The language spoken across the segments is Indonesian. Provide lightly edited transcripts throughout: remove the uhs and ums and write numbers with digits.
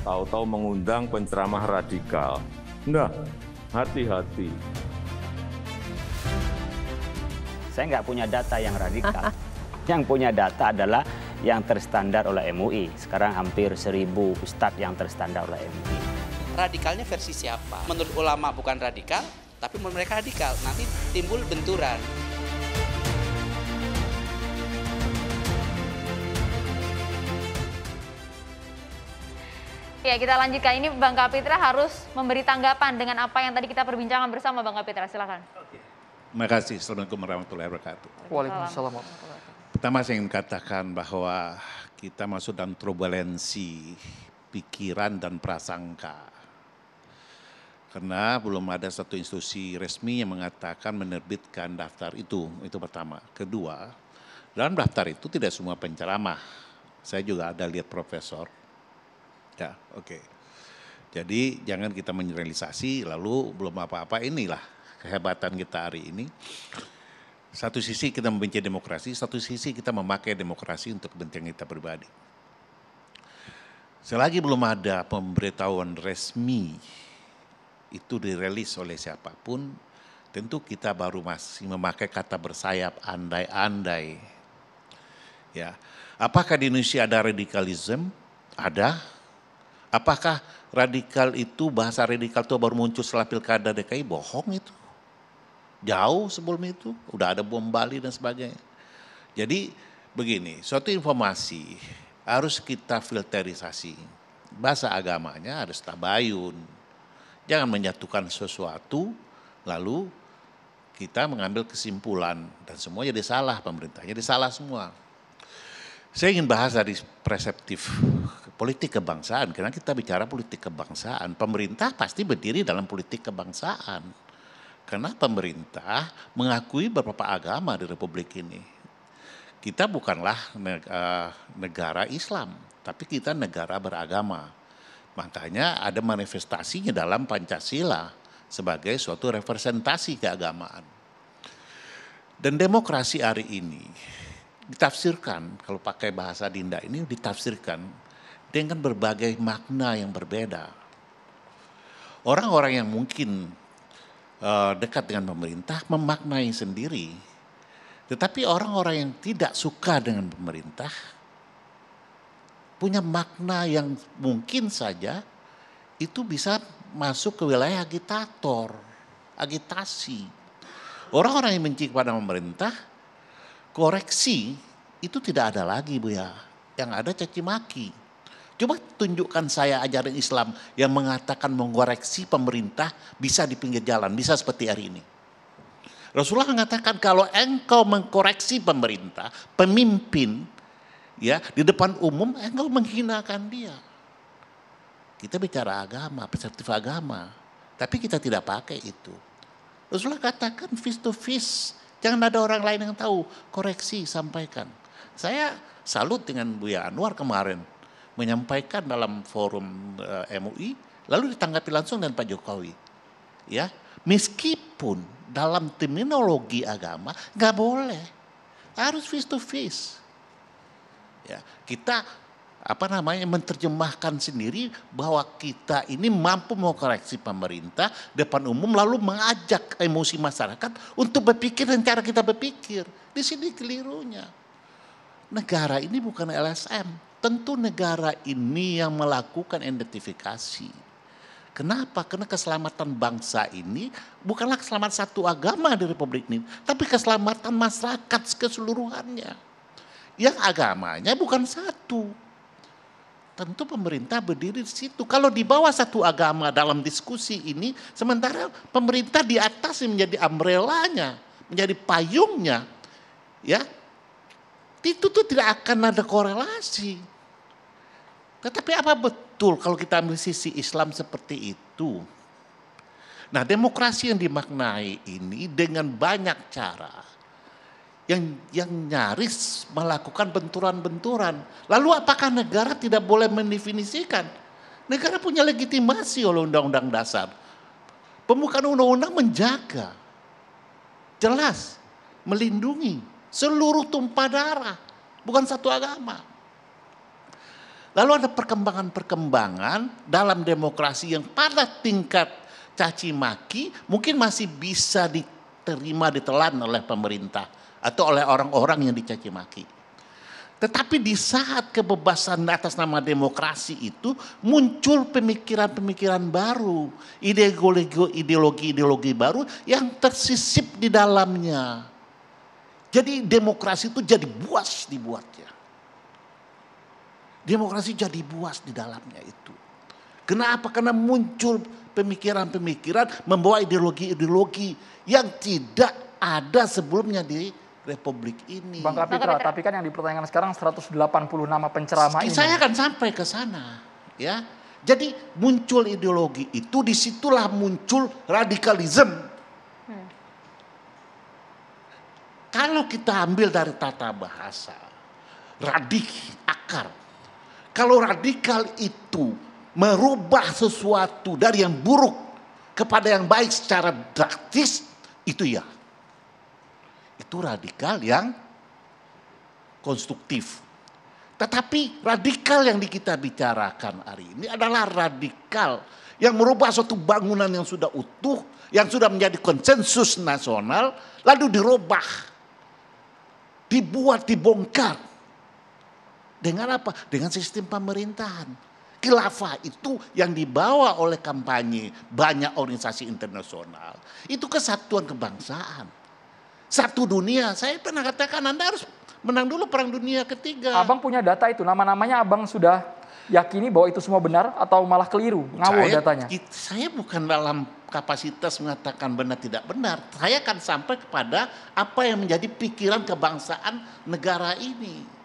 tahu-tahu mengundang penceramah radikal. Nah, hati-hati. Saya nggak punya data yang radikal. Yang punya data adalah yang terstandar oleh MUI. Sekarang hampir 1.000 ustadz yang terstandar oleh MUI. Radikalnya versi siapa? Menurut ulama bukan radikal, tapi menurut mereka radikal. Nanti timbul benturan. Ya, kita lanjutkan. Ini Bang Kapitra harus memberi tanggapan dengan apa yang tadi kita perbincangkan bersama, Bang Kapitra. Silakan. Terima kasih. Assalamualaikum warahmatullahi wabarakatuh. Waalaikumsalam. Pertama saya ingin katakan bahwa kita masuk dalam turbulensi pikiran dan prasangka. Karena belum ada satu institusi resmi yang mengatakan menerbitkan daftar itu pertama. Kedua, dalam daftar itu tidak semua penceramah. Saya juga ada lihat profesor. Ya, oke. Jadi jangan kita menyeralisasi lalu belum apa-apa, inilah kehebatan kita hari ini. Satu sisi kita membenci demokrasi, satu sisi kita memakai demokrasi untuk kepentingan kita pribadi. Selagi belum ada pemberitahuan resmi itu dirilis oleh siapapun, tentu kita baru masih memakai kata bersayap andai-andai. Ya, apakah di Indonesia ada radikalisme? Ada. Apakah radikal itu, bahasa radikal itu baru muncul setelah pilkada DKI? Bohong itu. Jauh sebelum itu, udah ada bom Bali dan sebagainya. Jadi begini, suatu informasi harus kita filterisasi. Bahasa agamanya harus tabayun. Jangan menyatukan sesuatu, lalu kita mengambil kesimpulan. Dan semua jadi salah, pemerintah jadi salah semua. Saya ingin bahas dari perseptif politik kebangsaan, karena kita bicara politik kebangsaan. Pemerintah pasti berdiri dalam politik kebangsaan. Karena pemerintah mengakui beberapa agama di Republik ini. Kita bukanlah negara Islam, tapi kita negara beragama. Makanya ada manifestasinya dalam Pancasila sebagai suatu representasi keagamaan. Dan demokrasi hari ini ditafsirkan, kalau pakai bahasa Dinda ini ditafsirkan dengan berbagai makna yang berbeda. Orang-orang yang mungkin dekat dengan pemerintah memaknai sendiri. Tetapi orang-orang yang tidak suka dengan pemerintah punya makna yang mungkin saja itu bisa masuk ke wilayah agitator, agitasi. Orang-orang yang benci kepada pemerintah, koreksi itu tidak ada lagi, Bu ya. Yang ada caci maki. Coba tunjukkan saya ajaran Islam yang mengatakan mengoreksi pemerintah bisa di pinggir jalan, bisa seperti hari ini. Rasulullah mengatakan kalau engkau mengkoreksi pemerintah, pemimpin, ya di depan umum, engkau menghinakan dia. Kita bicara agama, perseptif agama, tapi kita tidak pakai itu. Rasulullah katakan face to face, jangan ada orang lain yang tahu, koreksi, sampaikan. Saya salut dengan Buya Anwar kemarin, menyampaikan dalam forum MUI, lalu ditanggapi langsung dengan Pak Jokowi. Ya, meskipun dalam terminologi agama nggak boleh, harus face to face. Ya, kita menerjemahkan sendiri bahwa kita ini mampu mengkoreksi pemerintah depan umum, lalu mengajak emosi masyarakat untuk berpikir dan cara kita berpikir. Di sini kelirunya. Negara ini bukan LSM. Tentu negara ini yang melakukan identifikasi. Kenapa? Karena keselamatan bangsa ini bukanlah keselamatan satu agama di Republik ini, tapi keselamatan masyarakat keseluruhannya. Yang agamanya bukan satu. Tentu pemerintah berdiri di situ. Kalau di bawah satu agama dalam diskusi ini, sementara pemerintah di atas menjadi umbrellanya, menjadi payungnya, ya. Itu tuh tidak akan ada korelasi. Tetapi apa betul kalau kita ambil sisi Islam seperti itu? Nah, demokrasi yang dimaknai ini dengan banyak cara yang nyaris melakukan benturan-benturan. Lalu apakah negara tidak boleh mendefinisikan? Negara punya legitimasi oleh Undang-Undang Dasar. Pembukaan undang-undang menjaga, jelas, melindungi seluruh tumpah darah, bukan satu agama. Lalu ada perkembangan-perkembangan dalam demokrasi yang pada tingkat caci maki mungkin masih bisa diterima, ditelan oleh pemerintah atau oleh orang-orang yang dicaci maki. Tetapi di saat kebebasan atas nama demokrasi itu muncul pemikiran-pemikiran baru, ideologi-ideologi baru yang tersisip di dalamnya. Jadi demokrasi itu jadi buas dibuatnya. Demokrasi jadi buas di dalamnya itu. Kenapa? Karena muncul pemikiran-pemikiran membawa ideologi-ideologi yang tidak ada sebelumnya di Republik ini. Bang Kapitra, tapi kan yang dipertanyakan sekarang 180 nama penceramah ini. Saya akan sampai ke sana, ya. Jadi muncul ideologi itu, disitulah muncul radikalisme. Kalau kita ambil dari tata bahasa, akar. Kalau radikal itu merubah sesuatu dari yang buruk kepada yang baik secara drastis, itu ya. Itu radikal yang konstruktif. Tetapi radikal yang kita bicarakan hari ini adalah radikal yang merubah suatu bangunan yang sudah utuh, yang sudah menjadi konsensus nasional, lalu dirubah, dibuat, dibongkar. Dengan apa? Dengan sistem pemerintahan. Khilafah itu yang dibawa oleh kampanye banyak organisasi internasional. Itu kesatuan kebangsaan. Satu dunia, saya pernah katakan Anda harus menang dulu Perang Dunia Ketiga. Abang punya data itu, nama-namanya abang sudah yakini bahwa itu semua benar atau malah keliru, ngawur datanya? Saya bukan dalam kapasitas mengatakan benar tidak benar. Saya akan sampai kepada apa yang menjadi pikiran kebangsaan negara ini.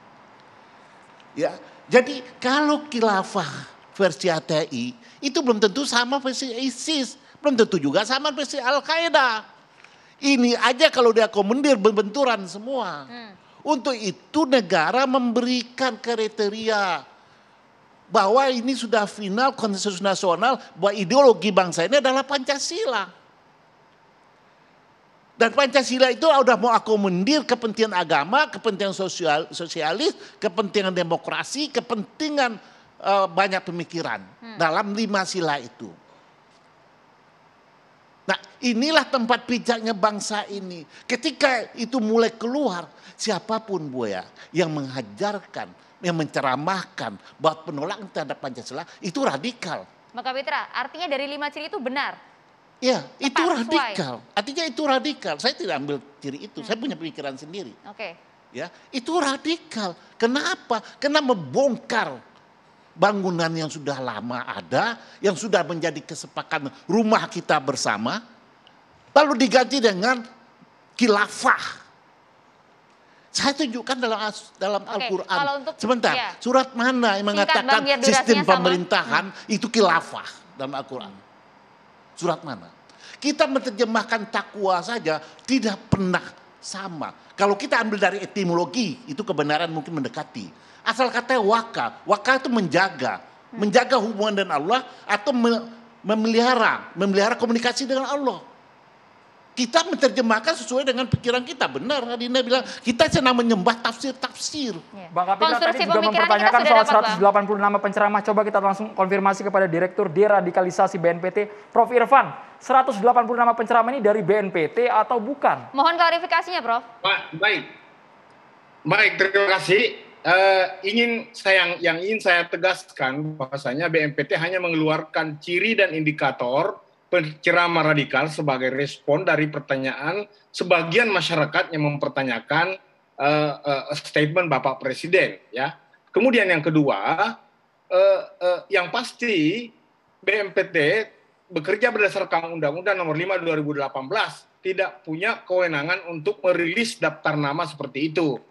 Ya, jadi kalau khilafah versi HTI itu belum tentu sama versi ISIS, belum tentu juga sama versi Al-Qaeda. Ini aja kalau dia komandir berbenturan semua. Untuk itu negara memberikan kriteria bahwa ini sudah final konsensus nasional bahwa ideologi bangsa ini adalah Pancasila. Dan Pancasila itu udah mau akomodir kepentingan agama, kepentingan sosialis, kepentingan demokrasi, kepentingan banyak pemikiran dalam 5 sila itu. Nah, inilah tempat pijaknya bangsa ini. Ketika itu mulai keluar, siapapun Buya yang menghajarkan, yang menceramahkan bahwa penolakan terhadap Pancasila itu radikal. Bang Kapitra, artinya dari 5 ciri itu benar? Ya, itu sesuai. radikal. Artinya itu radikal. Saya tidak ambil ciri itu, saya punya pemikiran sendiri. Oke. Ya, itu radikal. Kenapa? Karena membongkar bangunan yang sudah lama ada, yang sudah menjadi kesepakatan rumah kita bersama, lalu diganti dengan khilafah. Saya tunjukkan dalam Al-Quran. Sebentar, ya. Surat mana yang mengatakan sistem pemerintahan itu khilafah dalam Al-Quran? Surat mana? Kita menerjemahkan takwa saja tidak pernah sama. Kalau kita ambil dari etimologi, itu kebenaran mungkin mendekati. Asal kata waka itu menjaga hubungan dengan Allah atau memelihara komunikasi dengan Allah. Kita menerjemahkan sesuai dengan pikiran kita. Benar, Adinda bilang kita sedang menyembah tafsir-tafsir. Bang Kapitra tadi juga mempertanyakan soal 180 nama penceramah. Coba kita langsung konfirmasi kepada Direktur Deradikalisasi BNPT, Prof. Irfan. 180 nama penceramah ini dari BNPT atau bukan? Mohon klarifikasinya, Prof. Baik, terima kasih. Yang ingin saya tegaskan bahwasanya BNPT hanya mengeluarkan ciri dan indikator penceramah radikal sebagai respon dari pertanyaan sebagian masyarakat yang mempertanyakan statement Bapak Presiden. Ya. Kemudian yang kedua, yang pasti BNPT bekerja berdasarkan Undang-Undang Nomor 5 2018 tidak punya kewenangan untuk merilis daftar nama seperti itu.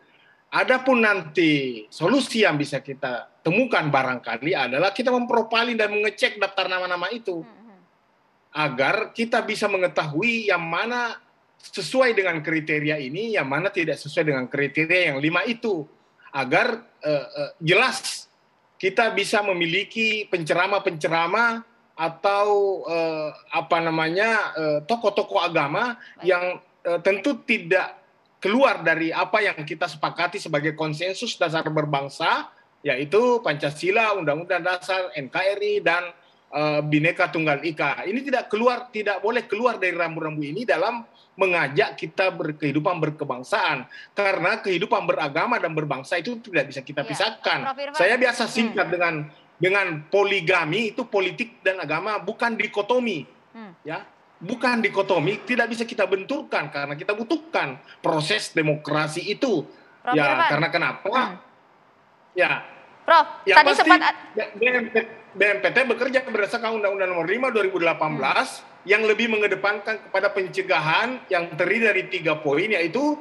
Adapun nanti solusi yang bisa kita temukan barangkali adalah kita memprofilin dan mengecek daftar nama-nama itu. Agar kita bisa mengetahui yang mana sesuai dengan kriteria ini, yang mana tidak sesuai dengan kriteria yang 5 itu. Agar jelas kita bisa memiliki penceramah-penceramah atau tokoh-tokoh agama yang tentu tidak keluar dari apa yang kita sepakati sebagai konsensus dasar berbangsa yaitu Pancasila, Undang-Undang Dasar, NKRI, dan Bhinneka Tunggal Ika. Ini tidak boleh keluar dari rambu-rambu ini dalam mengajak kita berkehidupan berkebangsaan, karena kehidupan beragama dan berbangsa itu tidak bisa kita pisahkan. Saya biasa singkat dengan poligami, itu politik dan agama bukan dikotomi, ya, bukan dikotomi, tidak bisa kita benturkan karena kita butuhkan proses demokrasi itu. Prof. Ya, Irfan. karena kenapa? Ya, Prof, yang tadi pasti sempat BNPT bekerja berdasarkan Undang-Undang Nomor 5 2018 yang lebih mengedepankan kepada pencegahan yang terdiri dari 3 poin, yaitu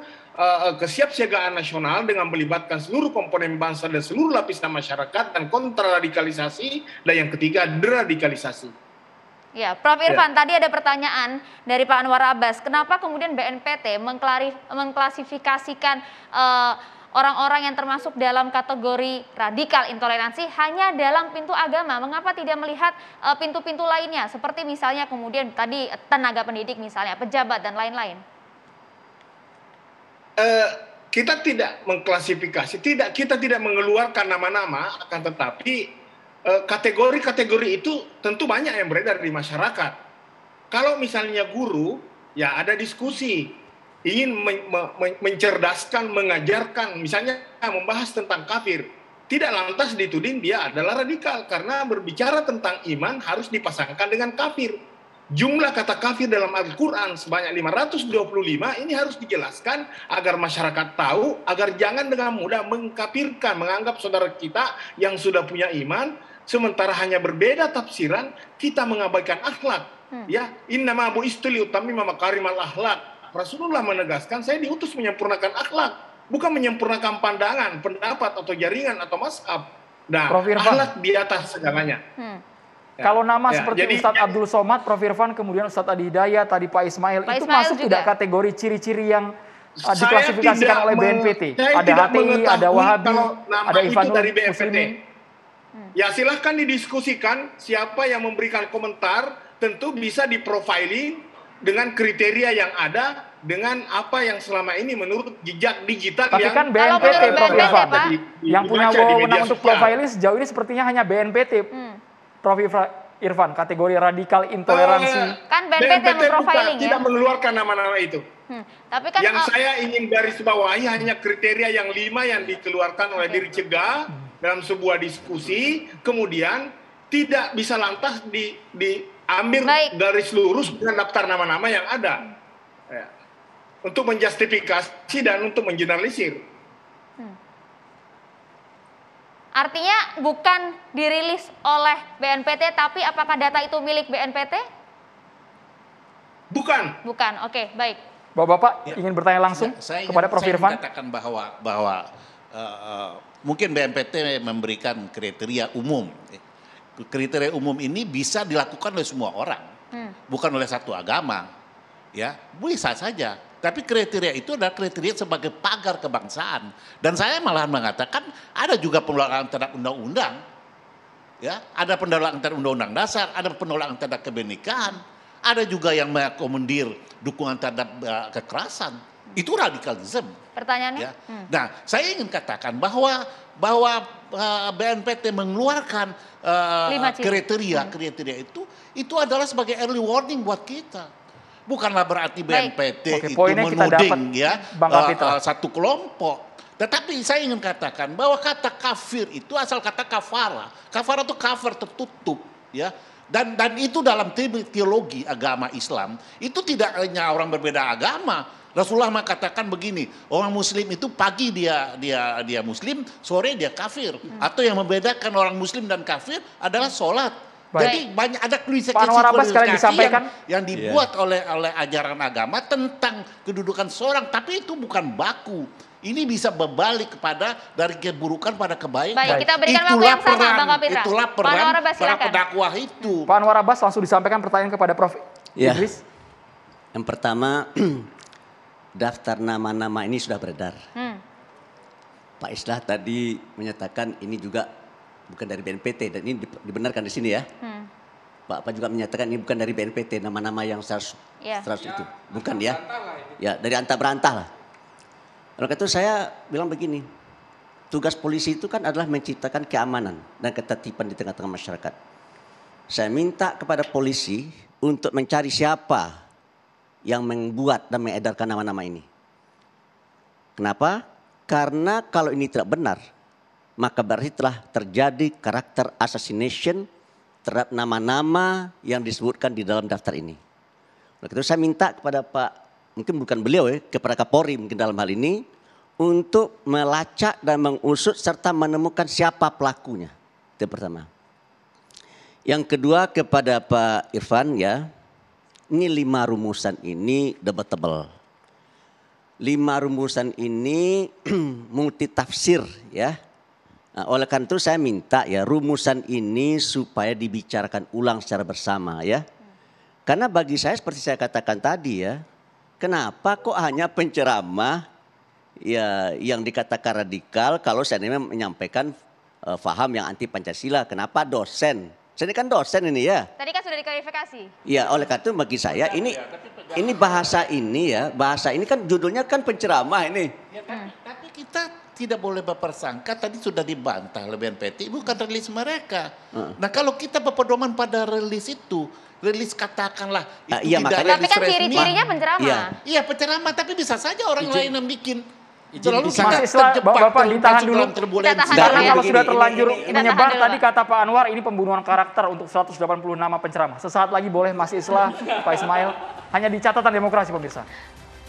kesiapsiagaan nasional dengan melibatkan seluruh komponen bangsa dan seluruh lapisan masyarakat, dan kontraradikalisasi, dan yang ketiga deradikalisasi. Ya, Prof. Irfan, tadi ada pertanyaan dari Pak Anwar Abbas, kenapa kemudian BNPT mengklasifikasikan orang-orang yang termasuk dalam kategori radikal intoleransi hanya dalam pintu agama? Mengapa tidak melihat pintu-pintu lainnya, seperti misalnya kemudian tadi tenaga pendidik misalnya, pejabat dan lain-lain? Kita tidak mengklasifikasi, kita tidak mengeluarkan nama-nama, akan tetapi kategori-kategori itu tentu banyak yang beredar di masyarakat. Kalau misalnya guru, ya ada diskusi, ingin mencerdaskan, mengajarkan, misalnya membahas tentang kafir, tidak lantas dituding dia adalah radikal, karena berbicara tentang iman harus dipasangkan dengan kafir. Jumlah kata kafir dalam Al-Quran sebanyak 525, ini harus dijelaskan agar masyarakat tahu, agar jangan dengan mudah mengkafirkan, menganggap saudara kita yang sudah punya iman, sementara hanya berbeda tafsiran, kita mengabaikan akhlak. Ya, innama bu'istu liutammima makarimal akhlak. Rasulullah menegaskan, saya diutus menyempurnakan akhlak, bukan menyempurnakan pandangan, pendapat, atau jaringan, atau mazhab. Nah, akhlak di atas segalanya. Ya. Kalau nama seperti Ustadz Abdul Somad, Prof. Irfan, kemudian Ustadz Adi Hidayat, tadi Pak Ismail, itu masuk juga tidak kategori ciri-ciri yang diklasifikasikan oleh BNPT? Ada HTI, ada Wahabi, ada Ikhwanul Muslimin. Ya, silahkan didiskusikan, siapa yang memberikan komentar, tentu bisa diprofiling dengan kriteria yang ada, dengan apa yang selama ini menurut jejak digital. Tapi yang kan BNPT, Prof. Irfan, yang punya wewenang untuk profiling sejauh ini sepertinya hanya BNPT. Prof. Irfan, kategori radikal intoleransi. Kan BNPT yang memprofiling ya? Tidak mengeluarkan nama-nama itu. Tapi kan yang saya ingin garis bawahi hanya kriteria yang 5 yang dikeluarkan oleh diri cegah dalam sebuah diskusi, kemudian tidak bisa lantas diambil garis lurus dengan daftar nama-nama yang ada. Ya. Untuk menjustifikasi dan untuk mengeneralisir. Artinya bukan dirilis oleh BNPT, tapi apakah data itu milik BNPT? Bukan. Bukan, oke, baik. Bapak-bapak ingin bertanya langsung kepada Prof. Irfan? Saya katakan bahwa mungkin BNPT memberikan kriteria umum. Kriteria umum ini bisa dilakukan oleh semua orang, bukan oleh satu agama. Ya, bisa saja. Tapi kriteria itu adalah kriteria sebagai pagar kebangsaan. Dan saya malah mengatakan ada juga penolakan terhadap undang-undang. Ya, ada penolakan terhadap undang-undang dasar, ada penolakan terhadap kebenekaan, ada juga yang mengakomodir dukungan terhadap kekerasan. Itu radikalisme. Pertanyaannya? Ya. Nah, saya ingin katakan bahwa BNPT mengeluarkan kriteria itu adalah sebagai early warning buat kita. Bukanlah berarti BNPT itu menuding satu kelompok. Tetapi saya ingin katakan bahwa kata kafir itu asal kata kafara. Kafara itu cover, tertutup, ya. Dan itu dalam teologi agama Islam itu tidak hanya orang berbeda agama. Rasulullah mengatakan begini, orang muslim itu pagi dia muslim, sore dia kafir. Atau yang membedakan orang muslim dan kafir adalah sholat. Jadi banyak ada klasifikasi yang dibuat oleh ajaran agama tentang kedudukan seorang, tapi itu bukan baku. Ini bisa berbalik kepada dari keburukan pada kebaikan. Baik, kita berikan waktu yang sama, Bang Kapitra. Itulah peran para pendakwah itu. Pak Anwar Abbas, langsung disampaikan pertanyaan kepada Prof. Idris. Yang pertama, daftar nama-nama ini sudah beredar. Pak Islah tadi menyatakan ini juga bukan dari BNPT, dan ini dibenarkan di sini ya. Pak juga menyatakan ini bukan dari BNPT, nama-nama yang 100 itu. Bukan ya. Ya, dari antah berantah lah. Oleh itu saya bilang begini, tugas polisi itu kan adalah menciptakan keamanan dan ketertiban di tengah-tengah masyarakat. Saya minta kepada polisi untuk mencari siapa yang membuat dan mengedarkan nama-nama ini. Kenapa? Karena kalau ini tidak benar, maka berarti telah terjadi karakter assassination terhadap nama-nama yang disebutkan di dalam daftar ini. Oleh itu saya minta kepada Pak, mungkin bukan beliau ya, kepada Kapolri mungkin dalam hal ini, untuk melacak dan mengusut serta menemukan siapa pelakunya. Itu yang pertama. Yang kedua kepada Pak Irfan ya, ini 5 rumusan ini debatable. 5 rumusan ini multitafsir ya. Nah, oleh karena itu saya minta ya rumusan ini supaya dibicarakan ulang secara bersama ya. Karena bagi saya seperti saya katakan tadi ya, kenapa kok hanya penceramah ya yang dikatakan radikal kalau saya menyampaikan faham yang anti Pancasila, kenapa dosen? Saya ini kan dosen ini ya. Tadi kan sudah diklarifikasi. Ya, oleh karena itu bagi saya ini bahasa ini kan judulnya kan penceramah ini. Ya, tapi kita tidak boleh berpersangka, tadi sudah dibantah oleh BNPT, bukan rilis mereka. Nah kalau kita berpedoman pada rilis itu, rilis katakanlah itu tidak rilis resmi. Tapi kan ciri-cirinya penceramah. Iya penceramah, tapi bisa saja orang lain yang bikin. Terlalu Bapak ditahan dulu. Karena kalau sudah terlanjur menyebar tadi kata Pak Anwar ini pembunuhan karakter untuk 180 nama penceramah. Sesaat lagi boleh Mas Islah, Pak Ismail, hanya di catatan demokrasi pemirsa.